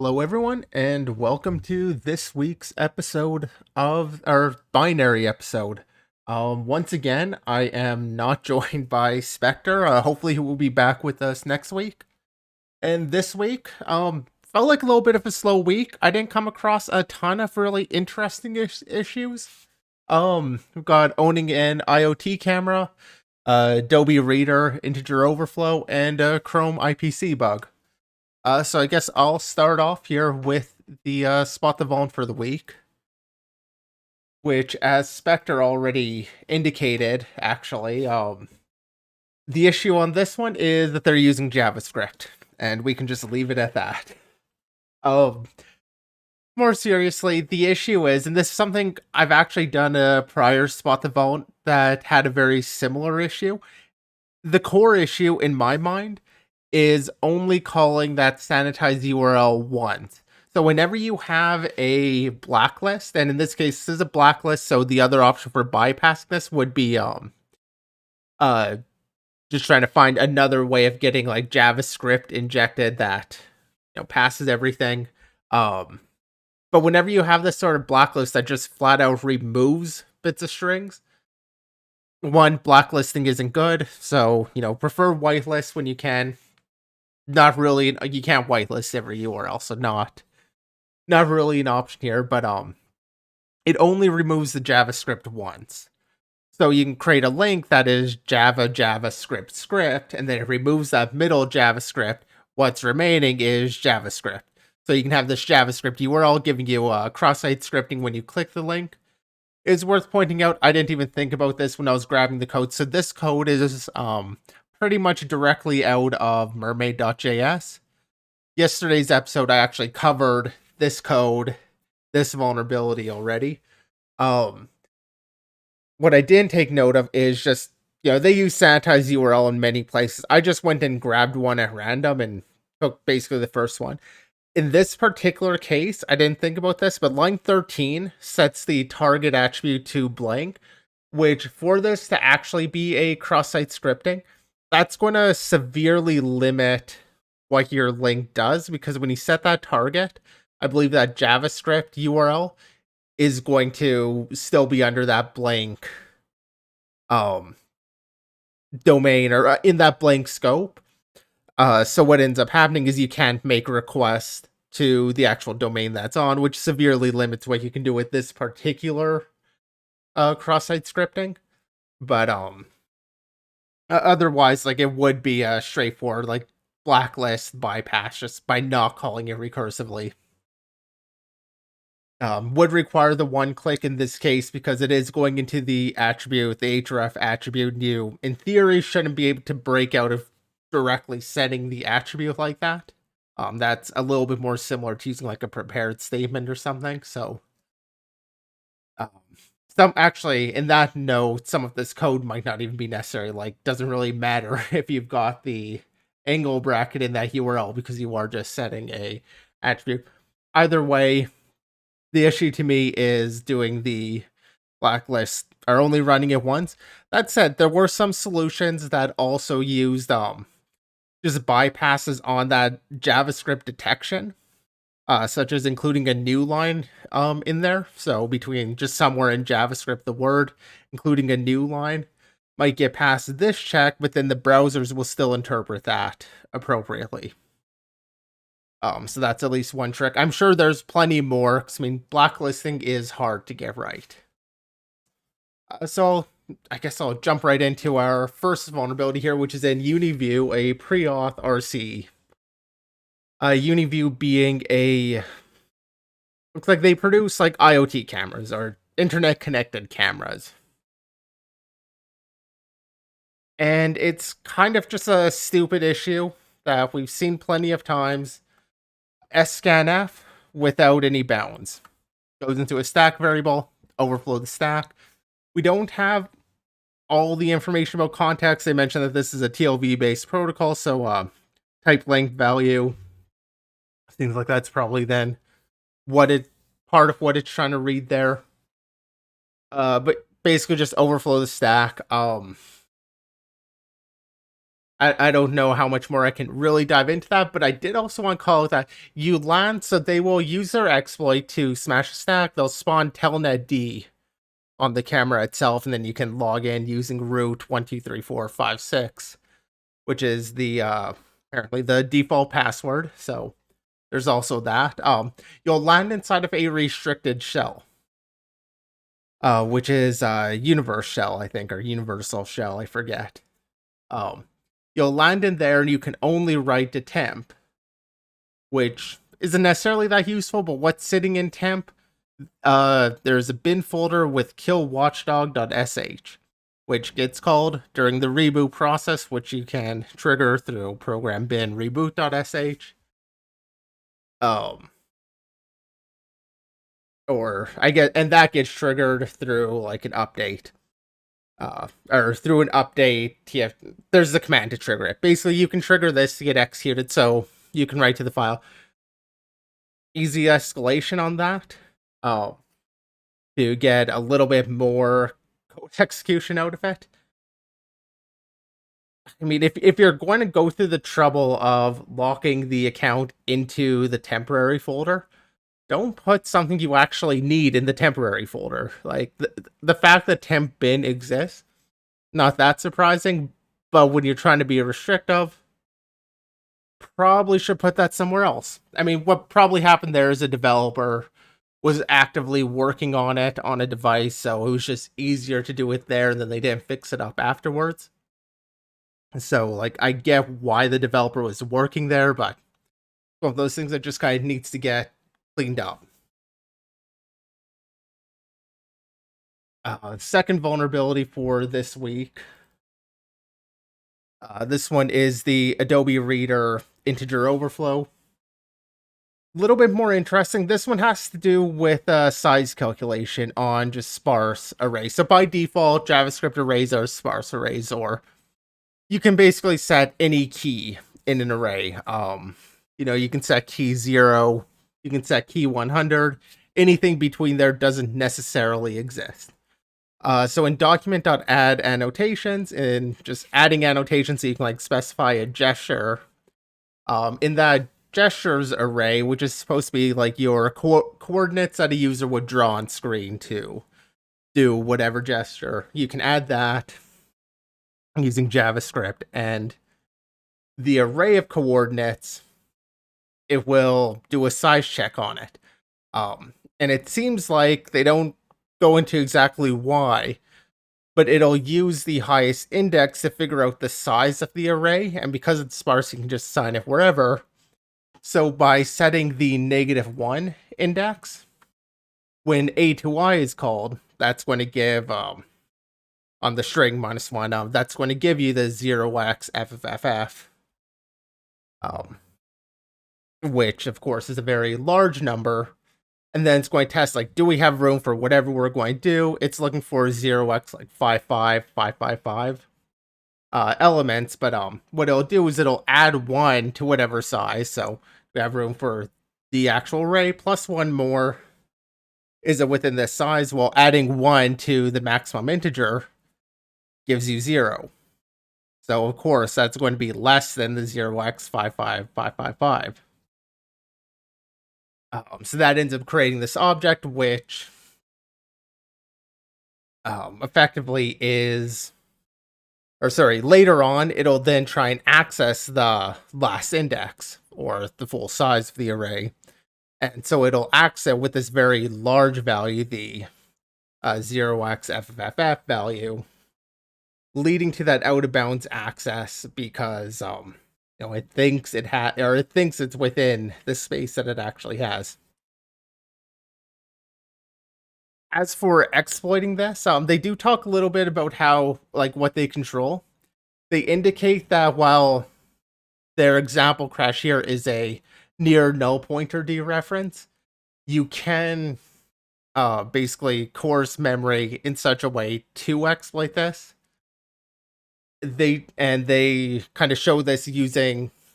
Hello, everyone, and welcome to this week's episode of our binary episode. Once again, I am not joined by Spectre. Hopefully, he will be back with us next week. And this week, felt like a little bit of a slow week. I didn't come across a ton of really interesting issues. We've got owning an IoT camera, Adobe Reader, integer overflow, and a Chrome IPC bug. So I guess I'll start off here with the spot the Vuln for the week, which, as Spectre already indicated, actually, the issue on this one is that they're using JavaScript, and we can just leave it at that. Um, More seriously, the issue is, and this is something I've actually done a prior spot the Vuln that had a very similar issue. The core issue in my mind is only calling that sanitized URL once. So whenever you have a blacklist, and in this case this is a blacklist, so the other option for bypassing this would be uh just trying to find another way of getting like JavaScript injected that passes everything. But whenever you have this sort of blacklist that just flat out removes bits of strings, one, blacklisting isn't good, so prefer whitelist when you can. Not really, you can't whitelist every URL, so not really an option here, but it only removes the JavaScript once. So you can create a link that is JavaScript script, and then it removes that middle JavaScript. What's remaining is JavaScript. So you can have this JavaScript URL giving you cross-site scripting when you click the link. It's worth pointing out, I didn't even think about this when I was grabbing the code. So this code is pretty much directly out of mermaid.js. Yesterday's episode, I actually covered this code, this vulnerability already. What I didn't take note of is just, they use sanitized URL in many places. I just went and grabbed one at random and took basically the first one. In this particular case, I didn't think about this, but line 13 sets the target attribute to blank, which for this to actually be a cross-site scripting, that's going to severely limit what your link does, because when you set that target, I believe that JavaScript URL is going to still be under that blank domain, or in that blank scope. So what ends up happening is you can't make a request to the actual domain that's on, which severely limits what you can do with this particular cross-site scripting. But otherwise, like, it would be a straightforward like blacklist bypass just by not calling it recursively. Would require the one click in this case because it is going into the attribute, the href attribute. You, in theory, shouldn't be able to break out of directly setting the attribute like that. That's a little bit more similar to using like a prepared statement or something. So, some actually, in that note, some of this code might not even be necessary. Like, doesn't really matter if you've got the angle bracket in that URL because you are just setting a attribute. Either way, the issue to me is doing the blacklist or only running it once. That said, there were some solutions that also used just bypasses on that JavaScript detection, such as including a new line in there. So between just somewhere in JavaScript, the word including a new line might get past this check, but then the browsers will still interpret that appropriately. So that's at least one trick. I'm sure there's plenty more, because I mean, blacklisting is hard to get right. So I guess I'll jump right into our first vulnerability here, which is in Uniview, a PreAuth RCE. Uniview being looks like they produce like IoT cameras or internet connected cameras. And it's kind of just a stupid issue that we've seen plenty of times. scanf without any bounds. Goes into a stack variable, overflow the stack. We don't have all the information about context. They mentioned that this is a TLV based protocol, so type length value, things like that's probably then part of what it's trying to read there. But basically just overflow the stack. I don't know how much more I can really dive into that, but I did also want to call it that you land, so they will use their exploit to smash a stack. They'll spawn telnet D on the camera itself, and then you can log in using root 123456, which is the apparently the default password. So there's also that. You'll land inside of a restricted shell, which is universe shell, I think, or universal shell, I forget. You'll land in there and you can only write to temp, which isn't necessarily that useful, but what's sitting in temp? There's a bin folder with killwatchdog.sh, which gets called during the reboot process, which you can trigger through program bin reboot.sh. Or I get, and that gets triggered through like an update. Or through an update, there's the command to trigger it. Basically, you can trigger this to get executed, so you can write to the file. Easy escalation on that. To get a little bit more code execution out of it. I mean, if you're going to go through the trouble of locking the account into the temporary folder, don't put something you actually need in the temporary folder. Like, the fact that temp bin exists, not that surprising, but when you're trying to be restrictive, probably should put that somewhere else. I mean, what probably happened there is a developer was actively working on it on a device, so it was just easier to do it there, and then they didn't fix it up afterwards. So, like, I get why the developer was working there, but one of those things that just kind of needs to get cleaned up. Second vulnerability for this week. This one is the Adobe Reader integer overflow. A little bit more interesting. This one has to do with size calculation on just sparse arrays. So by default, JavaScript arrays are sparse arrays, or you can basically set any key in an array. You can set key 0, you can set key 100. Anything between there doesn't necessarily exist. So in document.add annotations, and just adding annotations, so you can like specify a gesture. In that gestures array, which is supposed to be like your coordinates that a user would draw on screen to do whatever gesture, you can add that using JavaScript, and the array of coordinates, it will do a size check on it. And it seems like they don't go into exactly why, but it'll use the highest index to figure out the size of the array, and because it's sparse, you can just assign it wherever. So by setting the -1 index, when a to y is called, that's going to give, on the string -1, that's going to give you the 0x fff, which of course is a very large number. And then it's going to test, like, do we have room for whatever we're going to do? It's looking for 0x, like 55555 elements, but what it'll do is it'll add 1 to whatever size, so we have room for the actual array, plus 1 more. Is it within this size? Well, adding 1 to the maximum integer gives you 0. So, of course, that's going to be less than the 0x 55555. So that ends up creating this object, which effectively is, or sorry, later on, it'll then try and access the last index, or the full size of the array. And so it'll access it with this very large value, the 0x fff value, leading to that out of bounds access because it thinks it thinks it's within the space that it actually has. As for exploiting this, they do talk a little bit about how, like, what they control. They indicate that while their example crash here is a near null pointer dereference, you can basically coerce memory in such a way to exploit this. They kind of show this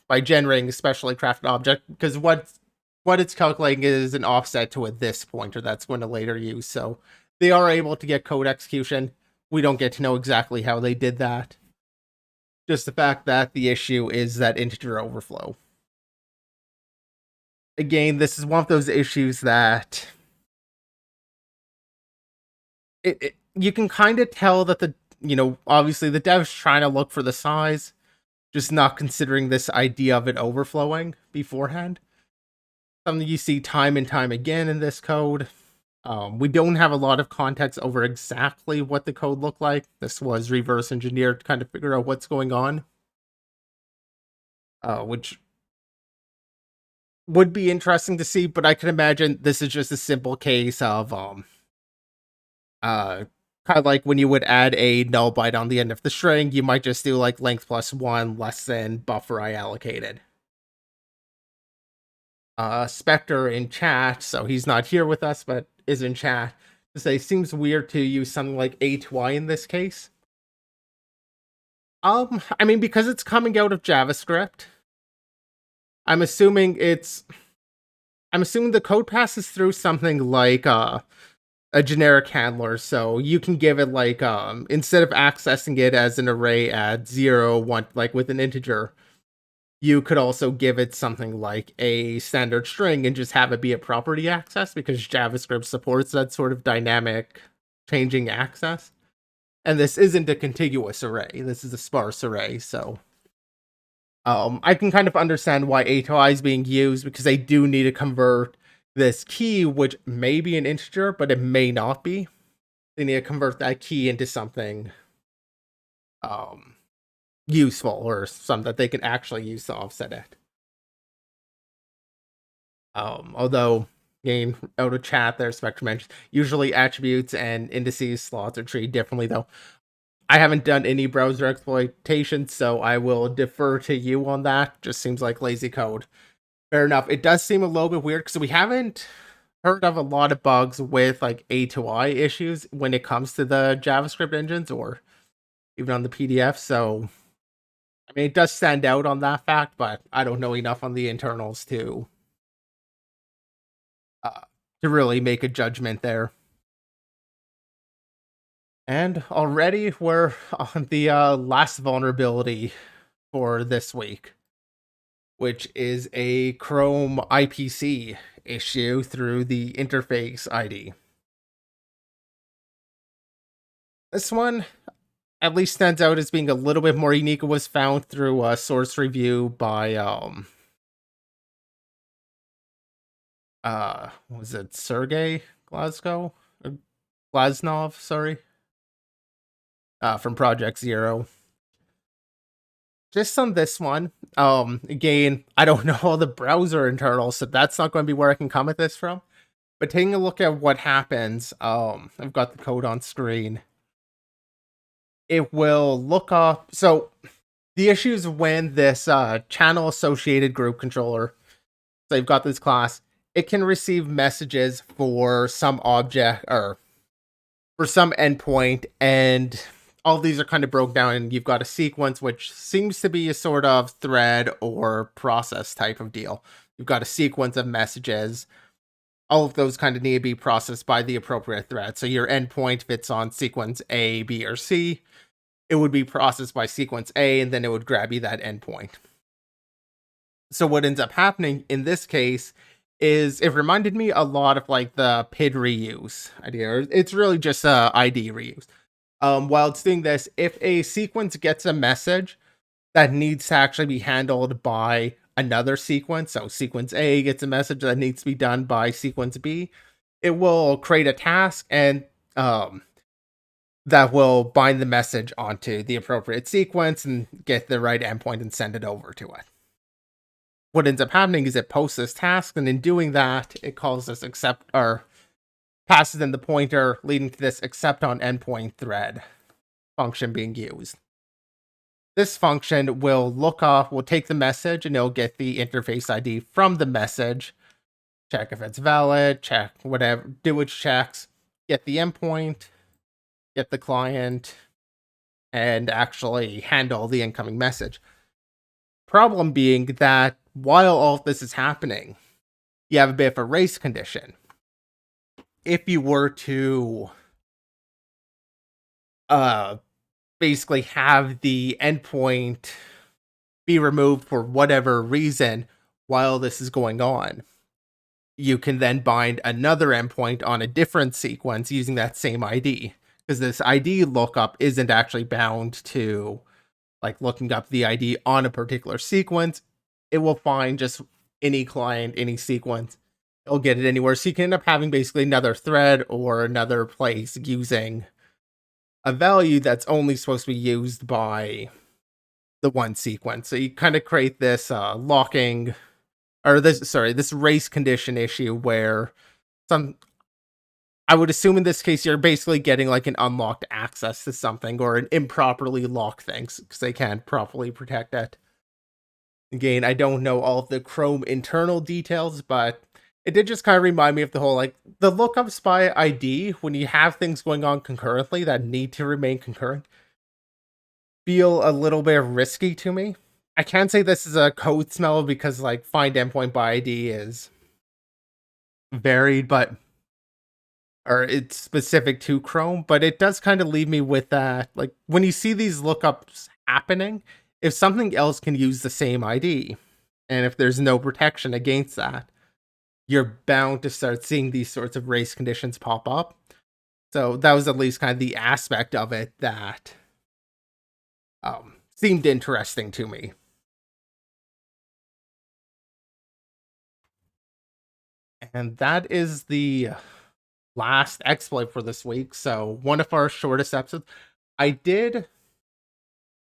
by generating a specially crafted object, because what it's calculating is an offset to a this pointer that's going to later use. So they are able to get code execution. We don't get to know exactly how they did that. Just the fact that the issue is that integer overflow. Again, this is one of those issues that you can kind of tell that obviously the dev's trying to look for the size, just not considering this idea of it overflowing beforehand. Something you see time and time again in this code. We don't have a lot of context over exactly what the code looked like. This was reverse engineered to kind of figure out what's going on, which would be interesting to see, but I can imagine this is just a simple case of kind of like when you would add a null byte on the end of the string, you might just do like length +1 less than buffer I allocated. Spectre in chat, so he's not here with us, but is in chat, to say seems weird to use something like a to y in this case. I mean, because it's coming out of JavaScript, I'm assuming the code passes through something like a generic handler, so you can give it like instead of accessing it as an array at 0, 1, like with an integer, you could also give it something like a standard string and just have it be a property access, because JavaScript supports that sort of dynamic changing access. And this isn't a contiguous array, this is a sparse array, so I can kind of understand why a to I is being used, because they do need to convert this key, which may be an integer, but it may not be. They need to convert that key into something useful, or something that they can actually use to offset it. Although, again, out of chat there, Spectrum mentions, usually attributes and indices slots are treated differently, though. I haven't done any browser exploitation, so I will defer to you on that. Just seems like lazy code. Fair enough. It does seem a little bit weird, because we haven't heard of a lot of bugs with like A to I issues when it comes to the JavaScript engines, or even on the PDF. So, I mean, it does stand out on that fact, but I don't know enough on the internals to really make a judgment there. And already we're on the last vulnerability for this week, which is a Chrome IPC issue through the interface ID. This one at least stands out as being a little bit more unique. It was found through a source review by was it Sergey Glasnov, sorry, from Project Zero. Just on this one, again, I don't know all the browser internals, so that's not going to be where I can come at this from. But taking a look at what happens, I've got the code on screen. It will look up. So the issue is when this ChannelAssociatedGroupController, so you've got this class, it can receive messages for some object or for some endpoint, and all these are kind of broken down, and you've got a sequence, which seems to be a sort of thread or process type of deal. You've got a sequence of messages. All of those kind of need to be processed by the appropriate thread. So your endpoint fits on sequence A, B, or C. It would be processed by sequence A, and then it would grab you that endpoint. So what ends up happening in this case is it reminded me a lot of like the PID reuse idea. It's really just a ID reuse. While it's doing this, if a sequence gets a message that needs to actually be handled by another sequence, so sequence A gets a message that needs to be done by sequence B, it will create a task, and that will bind the message onto the appropriate sequence and get the right endpoint and send it over to it. What ends up happening is it posts this task, and in doing that, it calls this accept, or passes in the pointer, leading to this accept on endpoint thread function being used. This function will will take the message, and it'll get the interface ID from the message, check if it's valid, check whatever, do its checks, get the endpoint, get the client, and actually handle the incoming message. Problem being that while all of this is happening, you have a bit of a race condition. If you were to basically have the endpoint be removed for whatever reason while this is going on. You can then bind another endpoint on a different sequence using that same ID, because this ID lookup isn't actually bound to like looking up the ID on a particular sequence. It will find just any client, any sequence. It'll get it anywhere. So you can end up having basically another thread or another place using a value that's only supposed to be used by the one sequence. So you kind of create this locking or this race condition issue where some I would assume in this case you're basically getting like an unlocked access to something or an improperly locked thing because they can't properly protect it. Again, I don't know all of the Chrome internal details, but it did just kind of remind me of the whole like the lookups by ID when you have things going on concurrently that need to remain concurrent feel a little bit risky to me. I can't say this is a code smell because like find endpoint by ID is varied, but or it's specific to Chrome, but it does kind of leave me with that. Like when you see these lookups happening, if something else can use the same ID, and if there's no protection against that, you're bound to start seeing these sorts of race conditions pop up. So that was at least kind of the aspect of it that seemed interesting to me. And that is the last exploit for this week. So one of our shortest episodes. I did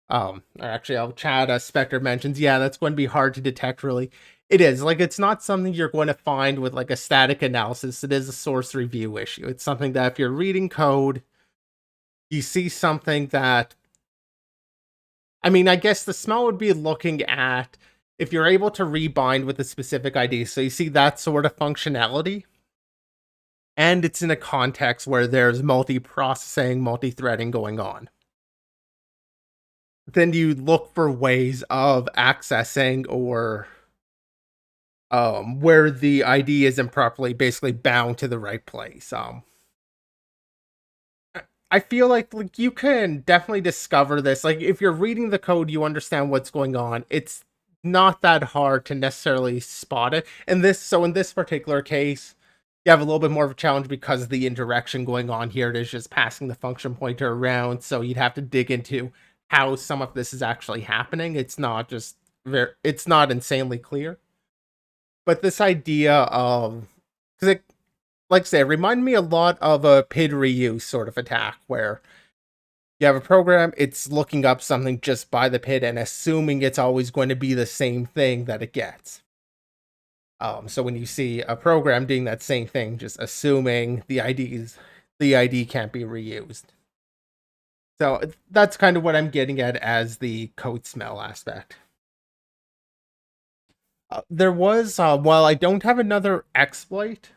or actually I'll chat Spectre mentions, yeah, that's going to be hard to detect really. It is. Like it's not something you're going to find with like a static analysis. It is a source review issue. It's something that if you're reading code, you see something that I mean, I guess the smell would be looking at if you're able to rebind with a specific ID. So you see that sort of functionality. And it's in a context where there's multi-processing, multi-threading going on. Then you look for ways of accessing or where the ID isn't properly basically bound to the right place. I feel like you can definitely discover this. Like if you're reading the code, you understand what's going on. It's not that hard to necessarily spot it. And in this particular case, you have a little bit more of a challenge because of the indirection going on here. It is just passing the function pointer around, so you'd have to dig into how some of this is actually happening. It's not just it's not insanely clear. But this idea of because it like I say, it reminded me a lot of a PID reuse sort of attack where you have a program, it's looking up something just by the PID and assuming it's always going to be the same thing that it gets. So when you see a program doing that same thing, just assuming the ID can't be reused. So that's kind of what I'm getting at as the code smell aspect. There was, while I don't have another exploit,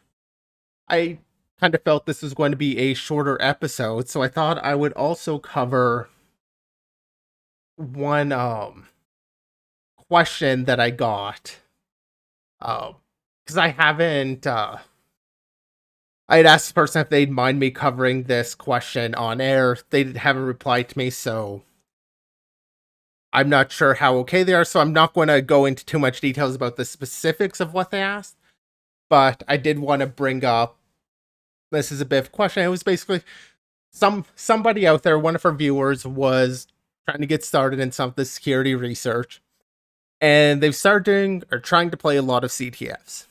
I kind of felt this was going to be a shorter episode, so I thought I would also cover one question that I got. Because I haven't I'd asked the person if they'd mind me covering this question on air. They haven't replied to me, so I'm not sure how okay they are, so I'm not going to go into too much details about the specifics of what they asked. But I did want to bring up this is a bit of a question. It was basically somebody out there, one of our viewers, was trying to get started in some of the security research, and they've started doing or trying to play a lot of CTFs,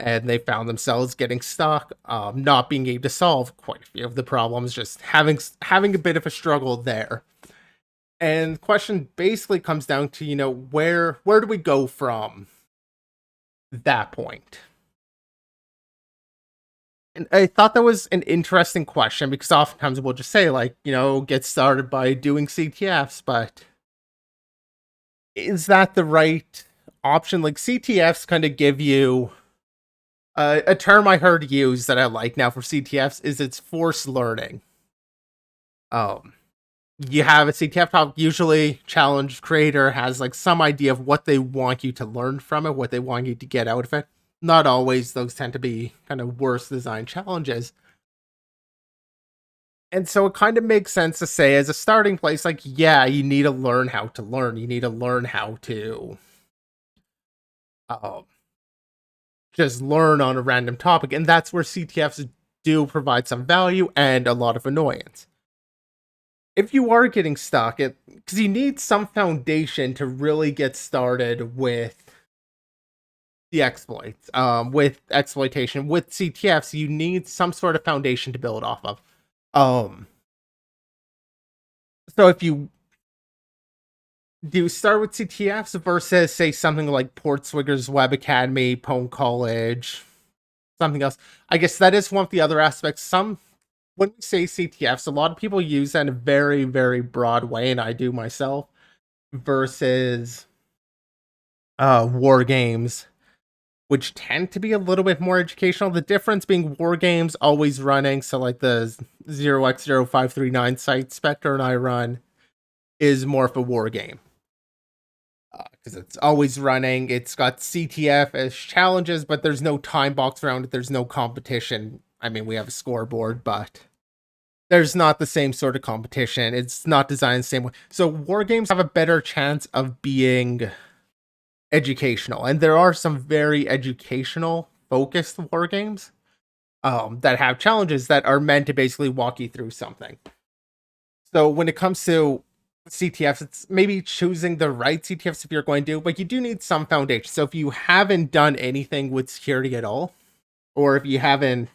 and they found themselves getting stuck, not being able to solve quite a few of the problems, just having a bit of a struggle there. And the question basically comes down to, where do we go from that point? And I thought that was an interesting question because oftentimes we'll just say, like, get started by doing CTFs, but is that the right option? Like, CTFs kind of give you a term I heard used that I like now for CTFs is it's forced learning. You have a CTF topic, usually challenge creator has like some idea of what they want you to learn from it, what they want you to get out of it. Not always, those tend to be kind of worse design challenges. And so it kind of makes sense to say as a starting place, like, yeah, you need to learn how to learn. You need to learn how to uh, just learn on a random topic. And that's where CTFs do provide some value and a lot of annoyance. If you are getting stuck, because you need some foundation to really get started with the exploits, with exploitation, with CTFs, you need some sort of foundation to build off of. So if you do start with CTFs versus, say, something like Portswigger's Web Academy, Pwning College, something else, I guess that is one of the other aspects. When we say CTFs, a lot of people use that in a very, very broad way, and I do myself, versus war games, which tend to be a little bit more educational. The difference being war games always running, so like the 0x0539 site Spectre and I run is more of a war game. Because it's always running. It's got CTF as challenges, but there's no time box around it. There's no competition. I mean, we have a scoreboard, but there's not the same sort of competition. It's not designed the same way. So war games have a better chance of being educational, and there are some very educational focused war games that have challenges that are meant to basically walk you through something. So when it comes to CTFs, it's maybe choosing the right CTFs if you're going to, but you do need some foundation. So if you haven't done anything with security at all, or if you haven't,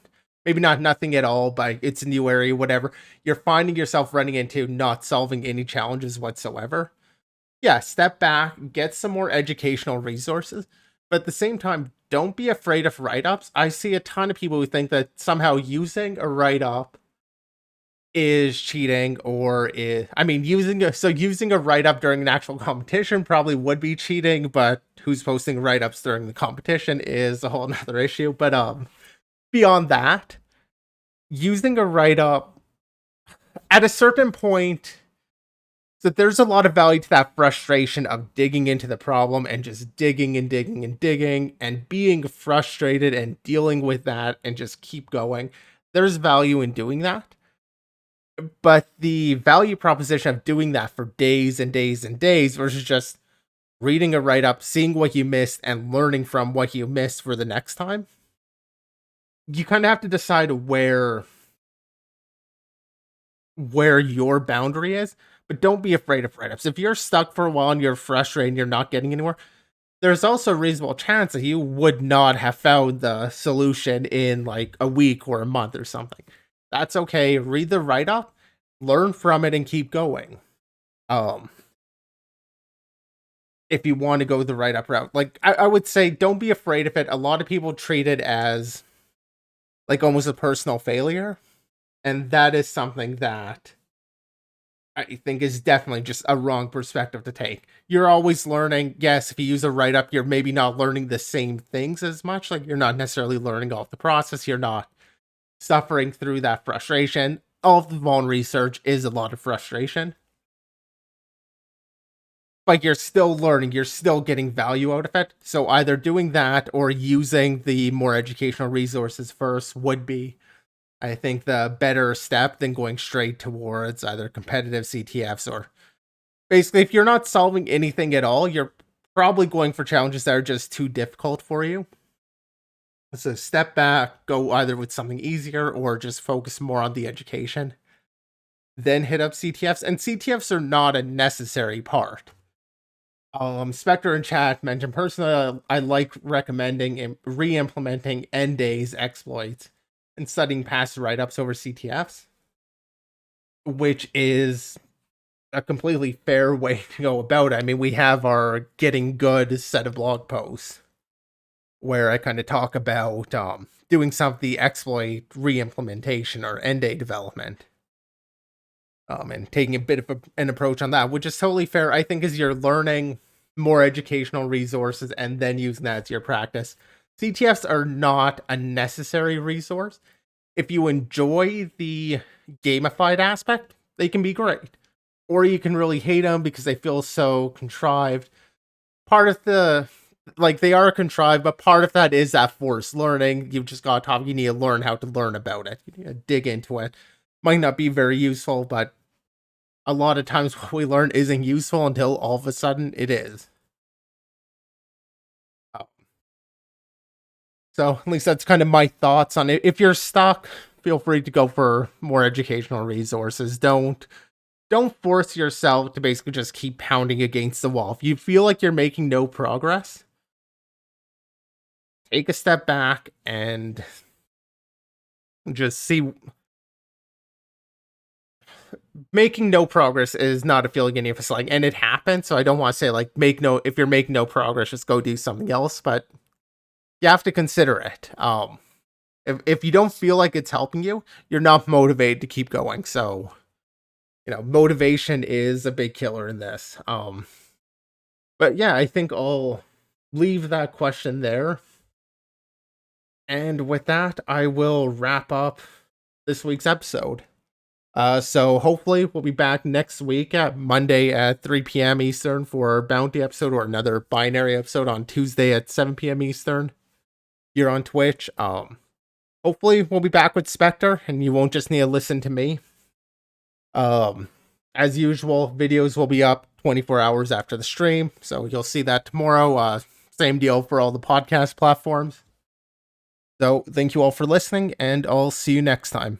maybe not nothing at all, but it's a new area, whatever, you're finding yourself running into not solving any challenges whatsoever. Yeah, step back, get some more educational resources, but at the same time, don't be afraid of write-ups. I see a ton of people who think that somehow using a write-up is cheating, or using a write-up during an actual competition probably would be cheating, but who's posting write-ups during the competition is a whole nother issue. But beyond that, using a write-up at a certain point, so there's a lot of value to that frustration of digging into the problem and just digging and digging and digging and being frustrated and dealing with that and just keep going. There's value in doing that. But the value proposition of doing that for days and days and days versus just reading a write-up, seeing what you missed, and learning from what you missed for the next time, you kind of have to decide where your boundary is. But don't be afraid of write-ups. If you're stuck for a while and you're frustrated and you're not getting anywhere, there's also a reasonable chance that you would not have found the solution in like a week or a month or something. That's okay. Read the write-up, learn from it, and keep going. If you want to go the write-up route, like I would say, don't be afraid of it. A lot of people treat it as like almost a personal failure, and that is something that I think is definitely just a wrong perspective to take. You're always learning. Yes, if you use a write-up, you're maybe not learning the same things as much. Like you're not necessarily learning off the process. You're not suffering through that frustration. All of the Vuln research is a lot of frustration. But you're still learning. You're still getting value out of it. So either doing that or using the more educational resources first would be, I think, the better step than going straight towards either competitive CTFs or basically, if you're not solving anything at all, you're probably going for challenges that are just too difficult for you. So step back, go either with something easier or just focus more on the education. Then hit up CTFs, and CTFs are not a necessary part. Spectre in chat mentioned personally, I like recommending and re-implementing end days exploits and studying past write-ups over CTFs, which is a completely fair way to go about it. I mean, we have our Getting Good set of blog posts where I kind of talk about doing some of the exploit re-implementation or end day development. And taking a bit of an approach on that, which is totally fair. I think as you're learning more educational resources and then using that as your practice, CTFs are not a necessary resource. If you enjoy the gamified aspect, they can be great. Or you can really hate them because they feel so contrived. Part of they are contrived, but part of that is that forced learning. You've just got to you need to learn how to learn about it. You need to dig into it. might not be very useful, but a lot of times what we learn isn't useful until all of a sudden it is. So at least that's kind of my thoughts on it. If you're stuck, feel free to go for more educational resources. Don't force yourself to basically just keep pounding against the wall. If you feel like you're making no progress, take a step back and just see. Making no progress is not a feeling any of us like, and it happens. So I don't want to say like if you're making no progress, just go do something else. But you have to consider it. If you don't feel like it's helping you, you're not motivated to keep going. So, motivation is a big killer in this. But yeah, I think I'll leave that question there. And with that, I will wrap up this week's episode. So hopefully we'll be back next week at Monday at 3 p.m. Eastern for a Bounty episode, or another binary episode on Tuesday at 7 p.m. Eastern here on Twitch. Hopefully we'll be back with Spectre and you won't just need to listen to me. As usual, videos will be up 24 hours after the stream, so you'll see that tomorrow. Same deal for all the podcast platforms. So thank you all for listening, and I'll see you next time.